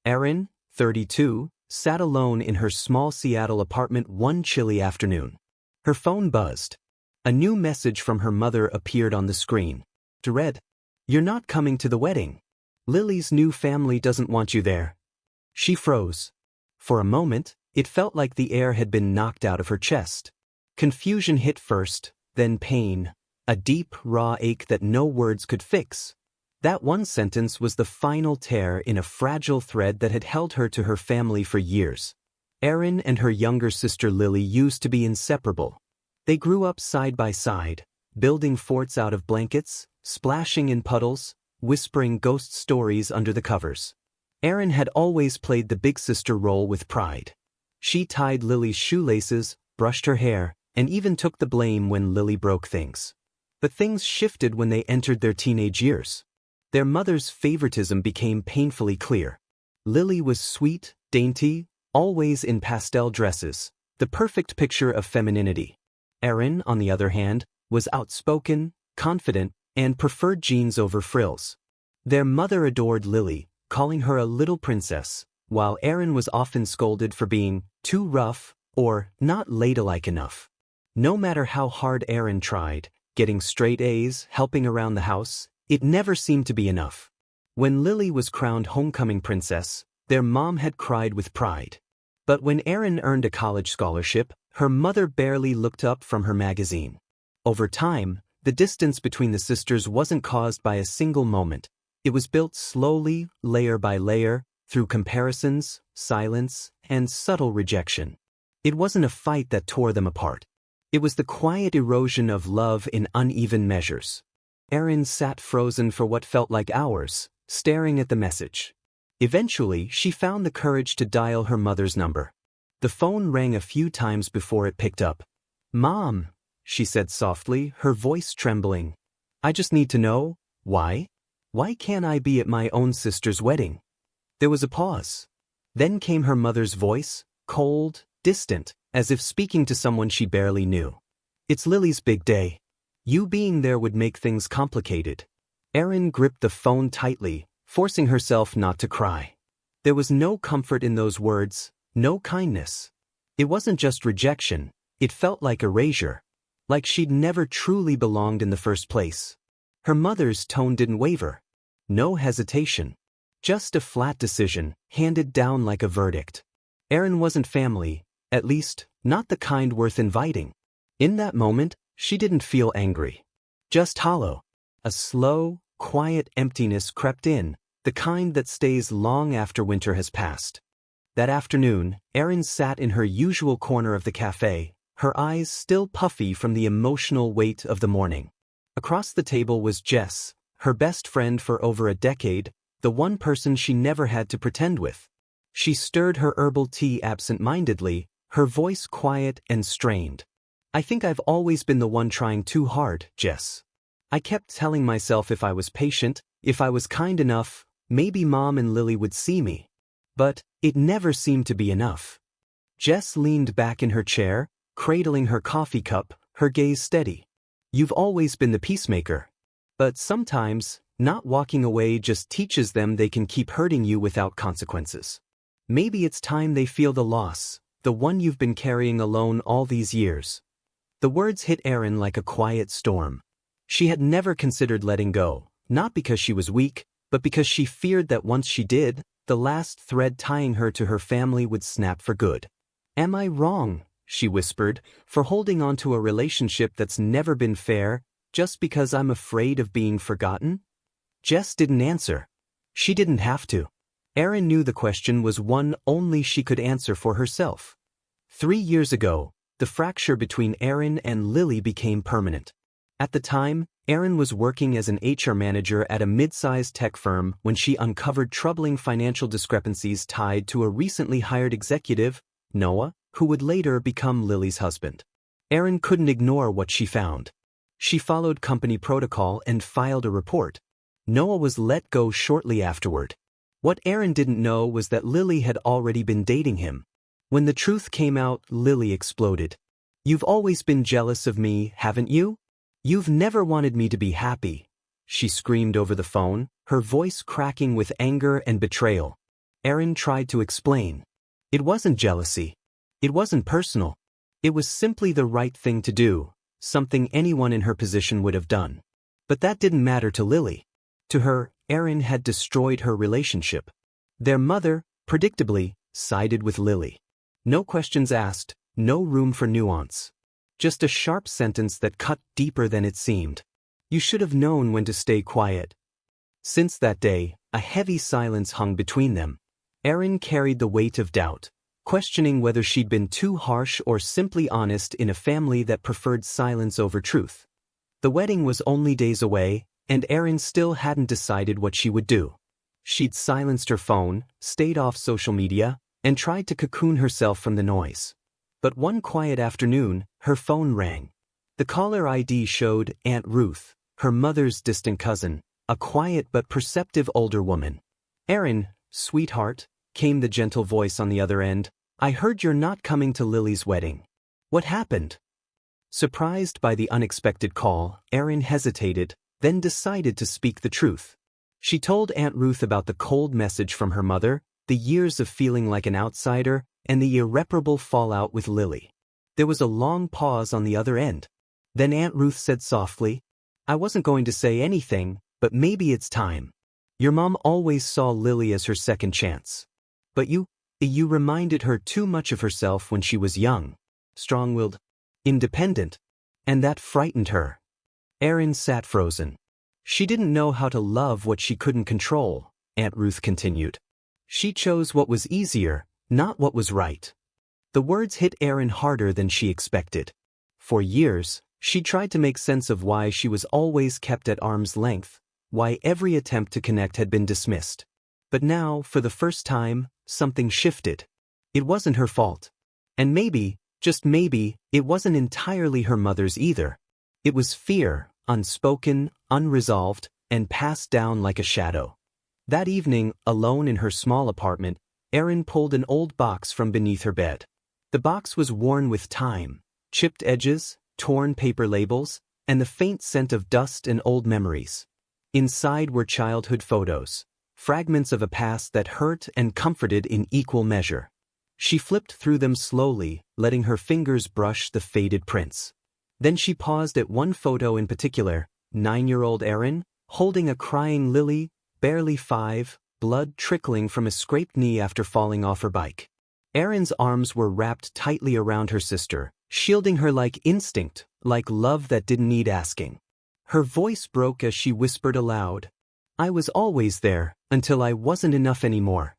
Erin, 32, sat alone in her small Seattle apartment one chilly afternoon. Her phone buzzed. A new message from her mother appeared on the screen. It read, "You're not coming to the wedding. Lily's new family doesn't want you there." She froze. For a moment, it felt like the air had been knocked out of her chest. Confusion hit first, then pain, a deep, raw ache that no words could fix. That one sentence was the final tear in a fragile thread that had held her to her family for years. Erin and her younger sister Lily used to be inseparable. They grew up side by side, building forts out of blankets, splashing in puddles, whispering ghost stories under the covers. Erin had always played the big sister role with pride. She tied Lily's shoelaces, brushed her hair, and even took the blame when Lily broke things. But things shifted when they entered their teenage years. Their mother's favoritism became painfully clear. Lily was sweet, dainty, always in pastel dresses, the perfect picture of femininity. Erin, on the other hand, was outspoken, confident, and preferred jeans over frills. Their mother adored Lily, calling her a little princess, while Erin was often scolded for being too rough or not ladylike enough. No matter how hard Erin tried, getting straight A's, helping around the house, it never seemed to be enough. When Lily was crowned homecoming princess, their mom had cried with pride. But when Erin earned a college scholarship, her mother barely looked up from her magazine. Over time, the distance between the sisters wasn't caused by a single moment. It was built slowly, layer by layer, through comparisons, silence, and subtle rejection. It wasn't a fight that tore them apart. It was the quiet erosion of love in uneven measures. Erin sat frozen for what felt like hours, staring at the message. Eventually, she found the courage to dial her mother's number. The phone rang a few times before it picked up. "Mom," she said softly, her voice trembling. "I just need to know, why? Why can't I be at my own sister's wedding?" There was a pause. Then came her mother's voice, cold, distant, as if speaking to someone she barely knew. "It's Lily's big day. You being there would make things complicated." Erin gripped the phone tightly, forcing herself not to cry. There was no comfort in those words, no kindness. It wasn't just rejection, it felt like erasure, like she'd never truly belonged in the first place. Her mother's tone didn't waver. No hesitation. Just a flat decision, handed down like a verdict. Erin wasn't family, at least, not the kind worth inviting. In that moment, she didn't feel angry. Just hollow. A slow, quiet emptiness crept in, the kind that stays long after winter has passed. That afternoon, Erin sat in her usual corner of the cafe, her eyes still puffy from the emotional weight of the morning. Across the table was Jess, her best friend for over a decade, the one person she never had to pretend with. She stirred her herbal tea absent-mindedly, her voice quiet and strained. "I think I've always been the one trying too hard, Jess. I kept telling myself if I was patient, if I was kind enough, maybe Mom and Lily would see me. But it never seemed to be enough." Jess leaned back in her chair, cradling her coffee cup, her gaze steady. "You've always been the peacemaker. But sometimes, not walking away just teaches them they can keep hurting you without consequences. Maybe it's time they feel the loss, the one you've been carrying alone all these years." The words hit Erin like a quiet storm. She had never considered letting go, not because she was weak, but because she feared that once she did, the last thread tying her to her family would snap for good. "Am I wrong," she whispered, "for holding on to a relationship that's never been fair, just because I'm afraid of being forgotten?" Jess didn't answer. She didn't have to. Erin knew the question was one only she could answer for herself. 3 years ago, the fracture between Erin and Lily became permanent. At the time, Erin was working as an HR manager at a mid-sized tech firm when she uncovered troubling financial discrepancies tied to a recently hired executive, Noah, who would later become Lily's husband. Erin couldn't ignore what she found. She followed company protocol and filed a report. Noah was let go shortly afterward. What Erin didn't know was that Lily had already been dating him. When the truth came out, Lily exploded. "You've always been jealous of me, haven't you? You've never wanted me to be happy," she screamed over the phone, her voice cracking with anger and betrayal. Erin tried to explain. It wasn't jealousy. It wasn't personal. It was simply the right thing to do, something anyone in her position would have done. But that didn't matter to Lily. To her, Erin had destroyed her relationship. Their mother, predictably, sided with Lily. No questions asked, no room for nuance. Just a sharp sentence that cut deeper than it seemed. You should have known when to stay quiet. Since that day, a heavy silence hung between them. Erin carried the weight of doubt, questioning whether she'd been too harsh or simply honest in a family that preferred silence over truth. The wedding was only days away, and Erin still hadn't decided what she would do. She'd silenced her phone, stayed off social media, and tried to cocoon herself from the noise. But one quiet afternoon, her phone rang. The caller ID showed Aunt Ruth, her mother's distant cousin, a quiet but perceptive older woman. "Erin, sweetheart," came the gentle voice on the other end, "I heard you're not coming to Lily's wedding. What happened?" Surprised by the unexpected call, Erin hesitated, then decided to speak the truth. She told Aunt Ruth about the cold message from her mother, the years of feeling like an outsider, and the irreparable fallout with Lily. There was a long pause on the other end. Then Aunt Ruth said softly, "I wasn't going to say anything, but maybe it's time. Your mom always saw Lily as her second chance. But you reminded her too much of herself when she was young, strong-willed, independent, and that frightened her." Erin sat frozen. She didn't know how to love what she couldn't control, Aunt Ruth continued. She chose what was easier, not what was right. The words hit Erin harder than she expected. For years, she tried to make sense of why she was always kept at arm's length, why every attempt to connect had been dismissed. But now, for the first time, something shifted. It wasn't her fault. And maybe, just maybe, it wasn't entirely her mother's either. It was fear, unspoken, unresolved, and passed down like a shadow. That evening, alone in her small apartment, Erin pulled an old box from beneath her bed. The box was worn with time, chipped edges, torn paper labels, and the faint scent of dust and old memories. Inside were childhood photos, fragments of a past that hurt and comforted in equal measure. She flipped through them slowly, letting her fingers brush the faded prints. Then she paused at one photo in particular, 9-year-old Erin, holding a crying Lily, barely 5, blood trickling from a scraped knee after falling off her bike. Erin's arms were wrapped tightly around her sister, shielding her like instinct, like love that didn't need asking. Her voice broke as she whispered aloud, "I was always there, until I wasn't enough anymore."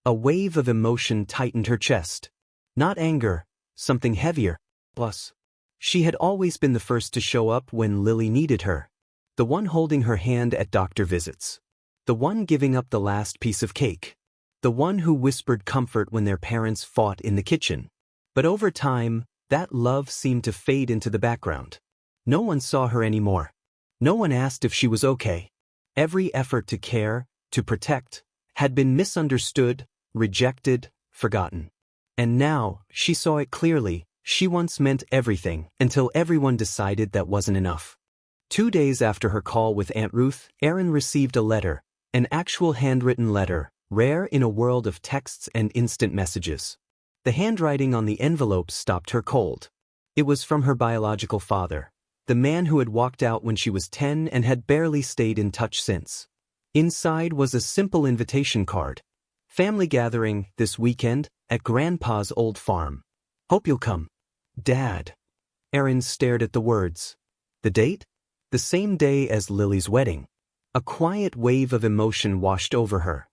A wave of emotion tightened her chest. Not anger, something heavier. Plus, she had always been the first to show up when Lily needed her. The one holding her hand at doctor visits. The one giving up the last piece of cake. The one who whispered comfort when their parents fought in the kitchen. But over time, that love seemed to fade into the background. No one saw her anymore. No one asked if she was okay. Every effort to care, to protect, had been misunderstood, rejected, forgotten. And now, she saw it clearly. She once meant everything, until everyone decided that wasn't enough. 2 days after her call with Aunt Ruth, Erin received a letter, an actual handwritten letter, rare in a world of texts and instant messages. The handwriting on the envelope stopped her cold. It was from her biological father, the man who had walked out when she was 10 and had barely stayed in touch since. Inside was a simple invitation card. "Family gathering, this weekend, at Grandpa's old farm. Hope you'll come. Dad." Erin stared at the words. The date? The same day as Lily's wedding. A quiet wave of emotion washed over her.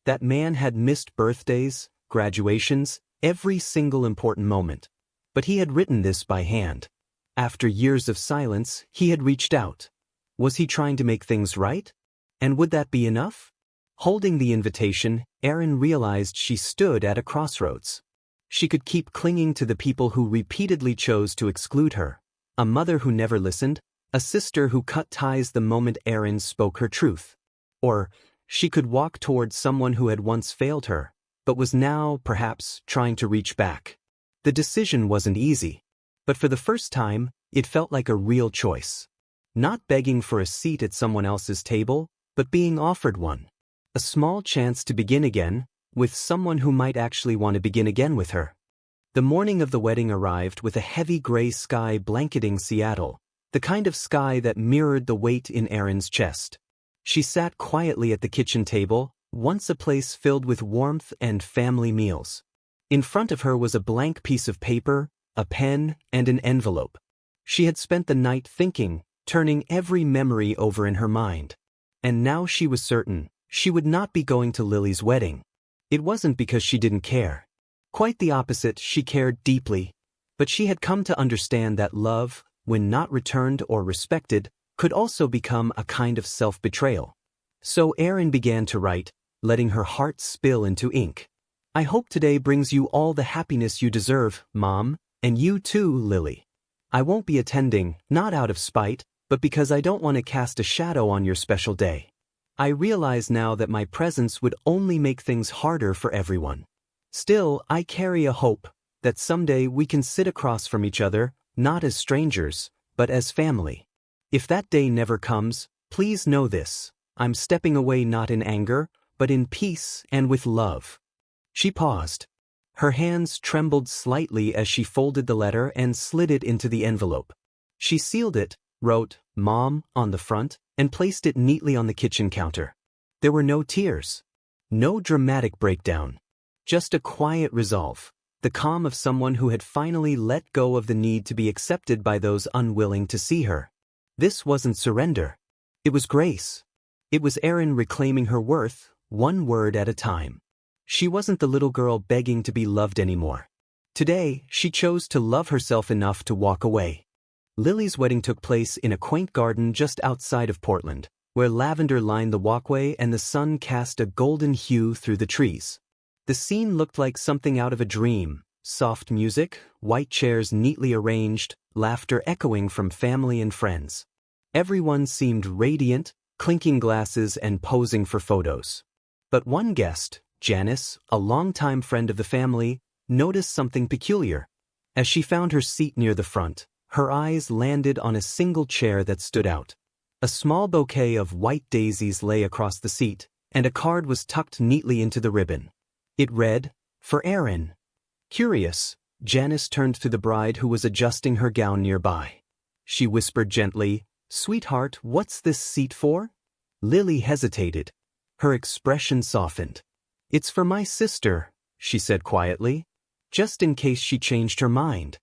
That man had missed birthdays, graduations, every single important moment. But he had written this by hand. After years of silence, he had reached out. Was he trying to make things right? And would that be enough? Holding the invitation, Erin realized she stood at a crossroads. She could keep clinging to the people who repeatedly chose to exclude her. A mother who never listened, a sister who cut ties the moment Erin spoke her truth. Or, she could walk toward someone who had once failed her, but was now, perhaps, trying to reach back. The decision wasn't easy. But for the first time, it felt like a real choice. Not begging for a seat at someone else's table, but being offered one. A small chance to begin again, with someone who might actually want to begin again with her. The morning of the wedding arrived with a heavy gray sky blanketing Seattle, the kind of sky that mirrored the weight in Erin's chest. She sat quietly at the kitchen table, once a place filled with warmth and family meals. In front of her was a blank piece of paper, a pen, and an envelope. She had spent the night thinking, turning every memory over in her mind. And now she was certain she would not be going to Lily's wedding. It wasn't because she didn't care. Quite the opposite, she cared deeply. But she had come to understand that love, when not returned or respected, could also become a kind of self-betrayal. So Erin began to write, letting her heart spill into ink. I hope today brings you all the happiness you deserve, Mom, and you too, Lily. I won't be attending, not out of spite, but because I don't want to cast a shadow on your special day. I realize now that my presence would only make things harder for everyone. Still, I carry a hope that someday we can sit across from each other, not as strangers, but as family. If that day never comes, please know this: I'm stepping away not in anger, but in peace and with love. She paused. Her hands trembled slightly as she folded the letter and slid it into the envelope. She sealed it, wrote, Mom, on the front, and placed it neatly on the kitchen counter. There were no tears. No dramatic breakdown. Just a quiet resolve. The calm of someone who had finally let go of the need to be accepted by those unwilling to see her. This wasn't surrender. It was grace. It was Erin reclaiming her worth, one word at a time. She wasn't the little girl begging to be loved anymore. Today, she chose to love herself enough to walk away. Lily's wedding took place in a quaint garden just outside of Portland, where lavender lined the walkway and the sun cast a golden hue through the trees. The scene looked like something out of a dream: soft music, white chairs neatly arranged, laughter echoing from family and friends. Everyone seemed radiant, clinking glasses and posing for photos. But one guest, Janice, a longtime friend of the family, noticed something peculiar. As she found her seat near the front, her eyes landed on a single chair that stood out. A small bouquet of white daisies lay across the seat, and a card was tucked neatly into the ribbon. It read, For Erin. Curious, Janice turned to the bride who was adjusting her gown nearby. She whispered gently, Sweetheart, what's this seat for? Lily hesitated. Her expression softened. It's for my sister, she said quietly, just in case she changed her mind.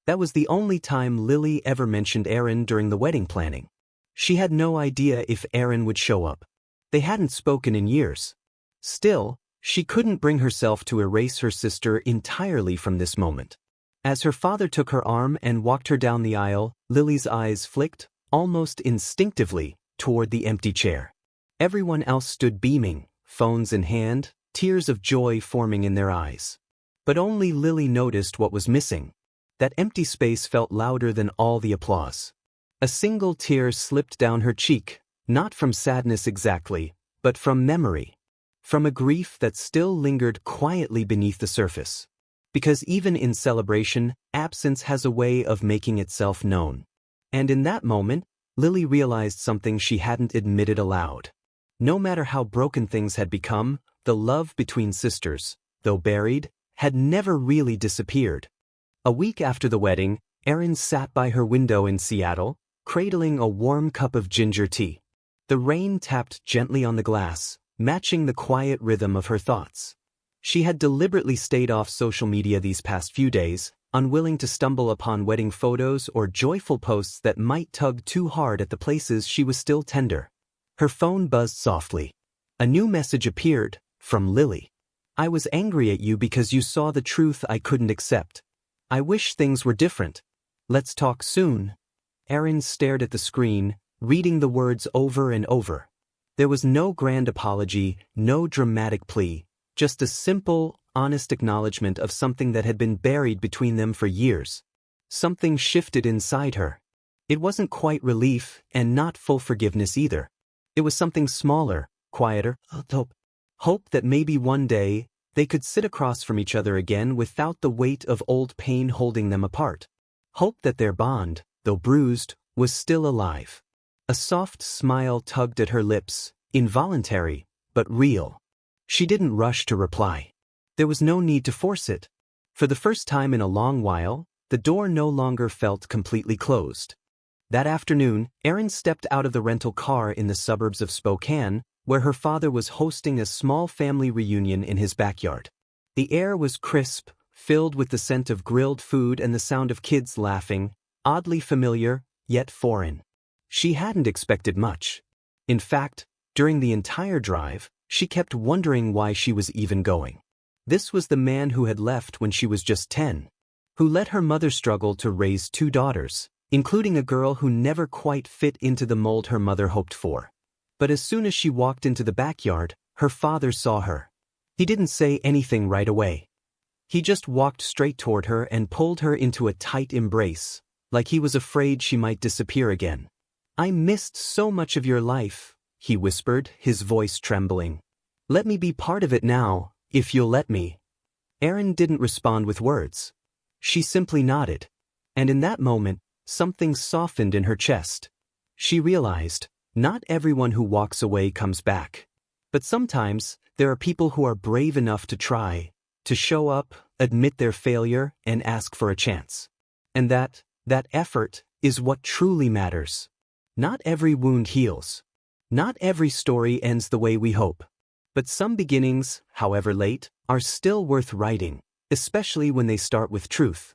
That was the only time Lily ever mentioned Erin during the wedding planning. She had no idea if Erin would show up. They hadn't spoken in years. Still, she couldn't bring herself to erase her sister entirely from this moment. As her father took her arm and walked her down the aisle, Lily's eyes flicked, almost instinctively, toward the empty chair. Everyone else stood beaming, phones in hand, tears of joy forming in their eyes. But only Lily noticed what was missing. That empty space felt louder than all the applause. A single tear slipped down her cheek, not from sadness exactly, but from memory. From a grief that still lingered quietly beneath the surface. Because even in celebration, absence has a way of making itself known. And in that moment, Lily realized something she hadn't admitted aloud. No matter how broken things had become, the love between sisters, though buried, had never really disappeared. A week after the wedding, Erin sat by her window in Seattle, cradling a warm cup of ginger tea. The rain tapped gently on the glass, matching the quiet rhythm of her thoughts. She had deliberately stayed off social media these past few days, unwilling to stumble upon wedding photos or joyful posts that might tug too hard at the places she was still tender. Her phone buzzed softly. A new message appeared, from Lily. I was angry at you because you saw the truth I couldn't accept. I wish things were different. Let's talk soon. Erin stared at the screen, reading the words over and over. There was no grand apology, no dramatic plea, just a simple, honest acknowledgement of something that had been buried between them for years. Something shifted inside her. It wasn't quite relief, and not full forgiveness either. It was something smaller, quieter, hope. Hope that maybe one day, they could sit across from each other again without the weight of old pain holding them apart. Hope that their bond, though bruised, was still alive. A soft smile tugged at her lips, involuntary, but real. She didn't rush to reply. There was no need to force it. For the first time in a long while, the door no longer felt completely closed. That afternoon, Erin stepped out of the rental car in the suburbs of Spokane, where her father was hosting a small family reunion in his backyard. The air was crisp, filled with the scent of grilled food and the sound of kids laughing, oddly familiar, yet foreign. She hadn't expected much. In fact, during the entire drive, she kept wondering why she was even going. This was the man who had left when she was just 10, who let her mother struggle to raise 2 daughters, including a girl who never quite fit into the mold her mother hoped for. But as soon as she walked into the backyard, her father saw her. He didn't say anything right away. He just walked straight toward her and pulled her into a tight embrace, like he was afraid she might disappear again. "I missed so much of your life," he whispered, his voice trembling. "Let me be part of it now, if you'll let me." Erin didn't respond with words. She simply nodded. And in that moment, something softened in her chest. She realized, not everyone who walks away comes back. But sometimes, there are people who are brave enough to try, to show up, admit their failure, and ask for a chance. And that effort, is what truly matters. Not every wound heals. Not every story ends the way we hope. But some beginnings, however late, are still worth writing, especially when they start with truth.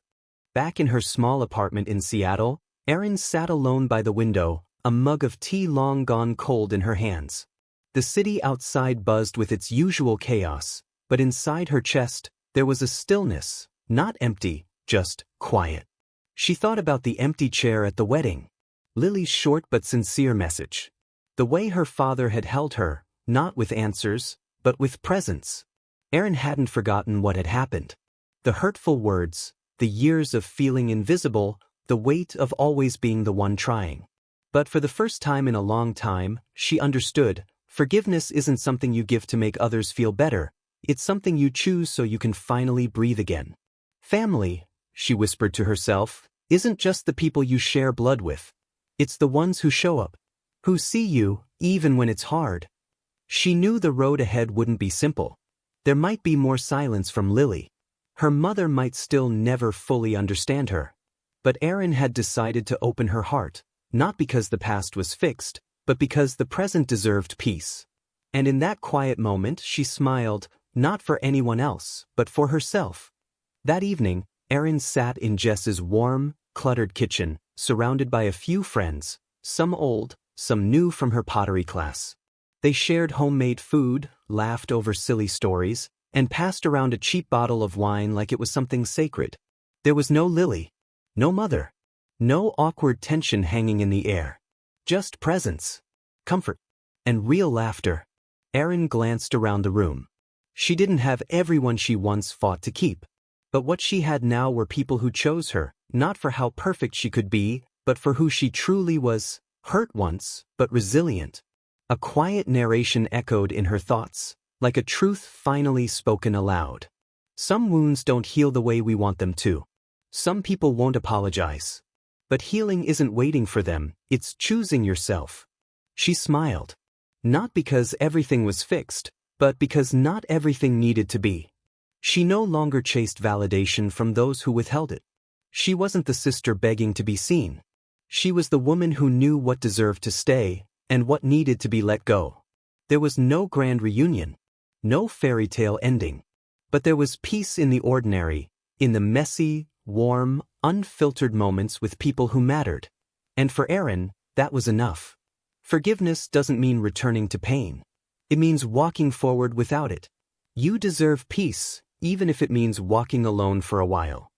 Back in her small apartment in Seattle, Erin sat alone by the window, a mug of tea long gone cold in her hands. The city outside buzzed with its usual chaos, but inside her chest, there was a stillness, not empty, just quiet. She thought about the empty chair at the wedding, Lily's short but sincere message, the way her father had held her, not with answers, but with presence. Erin hadn't forgotten what had happened. The hurtful words, the years of feeling invisible, the weight of always being the one trying. But for the first time in a long time, she understood, forgiveness isn't something you give to make others feel better, it's something you choose so you can finally breathe again. Family, she whispered to herself, isn't just the people you share blood with. It's the ones who show up, who see you, even when it's hard. She knew the road ahead wouldn't be simple. There might be more silence from Lily. Her mother might still never fully understand her. But Erin had decided to open her heart, not because the past was fixed, but because the present deserved peace. And in that quiet moment she smiled, not for anyone else, but for herself. That evening, Erin sat in Jess's warm, cluttered kitchen, surrounded by a few friends, some old, some new from her pottery class. They shared homemade food, laughed over silly stories, and passed around a cheap bottle of wine like it was something sacred. There was no Lily, no mother, no awkward tension hanging in the air. Just presence, comfort, and real laughter. Erin glanced around the room. She didn't have everyone she once fought to keep. But what she had now were people who chose her, not for how perfect she could be, but for who she truly was, hurt once, but resilient. A quiet narration echoed in her thoughts, like a truth finally spoken aloud. Some wounds don't heal the way we want them to. Some people won't apologize. But healing isn't waiting for them, it's choosing yourself. She smiled. Not because everything was fixed, but because not everything needed to be. She no longer chased validation from those who withheld it. She wasn't the sister begging to be seen. She was the woman who knew what deserved to stay, and what needed to be let go. There was no grand reunion, no fairy tale ending. But there was peace in the ordinary, in the messy, warm, unfiltered moments with people who mattered. And for Erin, that was enough. Forgiveness doesn't mean returning to pain. It means walking forward without it. You deserve peace, even if it means walking alone for a while.